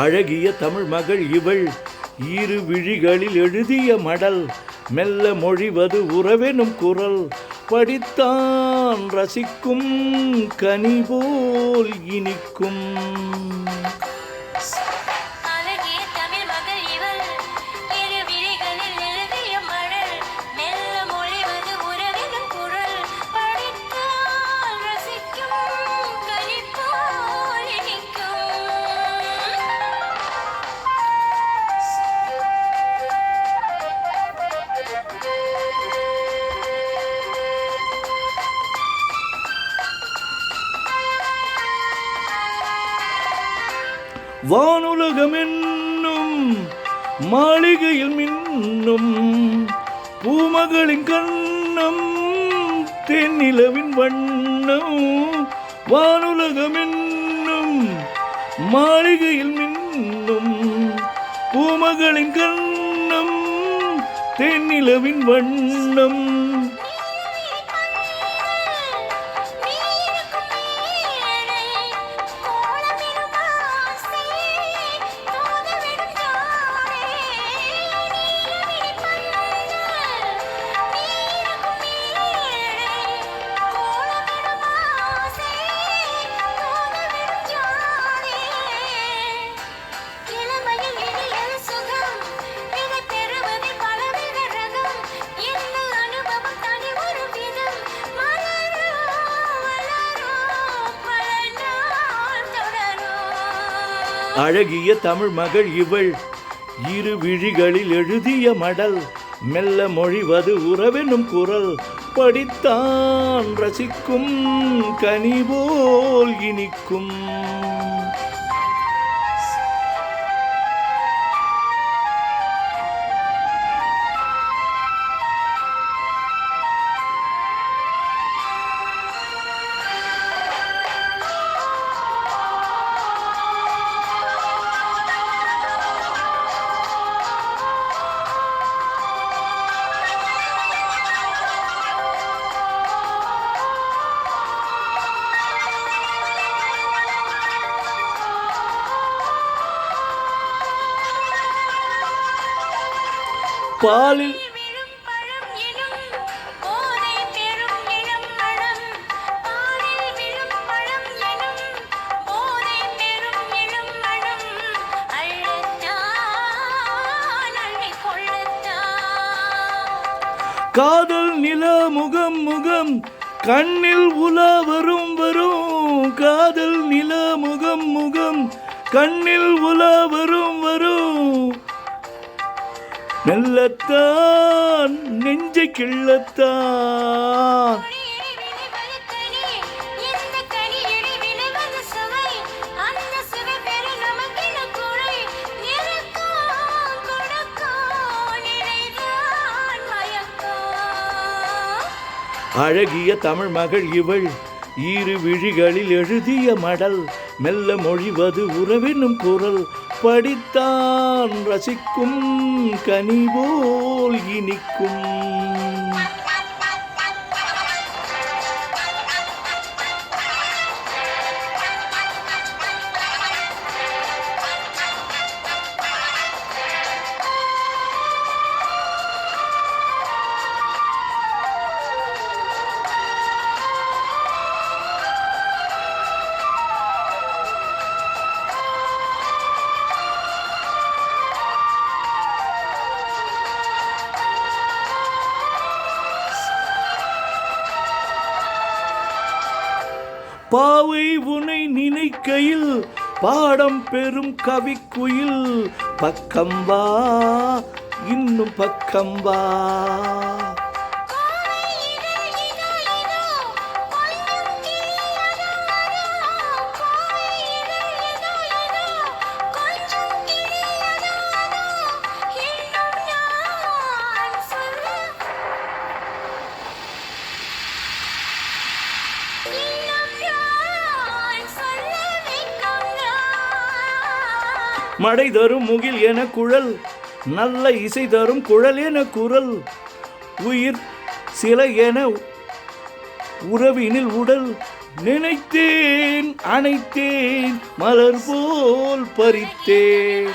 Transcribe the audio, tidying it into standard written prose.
அழகிய தமிழ் மகள் இவள் இரு விழிகளில் எழுதிய மடல் மெல்ல மொழிவது உறவெனும் குரல் படித்தான் ரசிக்கும் கனி போல் இனிக்கும். வானுலகம் என்னும் மாளிகையில் மின்னும் பூமகளின் கண்ணம் தென்னிலவின் வண்ணம். வானுலகம் என்னும் மாளிகையில் மின்னும் பூமகளின் கண்ணம் தென்னிலவின் வண்ணம். அழகிய தமிழ் மகள் இவள் இரு விழிகளில் எழுதிய மடல் மெல்ல மொழிவது உறவெனும் குரல் படித்தான் ரசிக்கும் கனி போல் இனிக்கும். பாலில் காதல் நில முகம் முகம் கண்ணில் உலா வரும் வரும். காதல் நில முகம் முகம் கண்ணில் உலா வரும் வரும். மெல்லத்தான் நெஞ்சை கிள்ளத்தான் அழகிய தமிழ் மகள் இவள் இரு விழிகளில் எழுதிய மடல் மெல்ல மொழிவது உறவெனும் குரல் படித்தான் ரசிக்கும் கனி போல் இனிக்கும். பாவை உனை நினைக்கையில் பாடம் பெறும் கவிக்குயில் பக்கம் வா இன்னும் பக்கம் வா. மடை தரும் முகில் என குழல் நல்ல இசை தரும் குழல் என குரல் உயிர் சிலை என உறவினில் உடல் நினைத்தேன் அணைத்தேன் மலர் போல் பறித்தேன்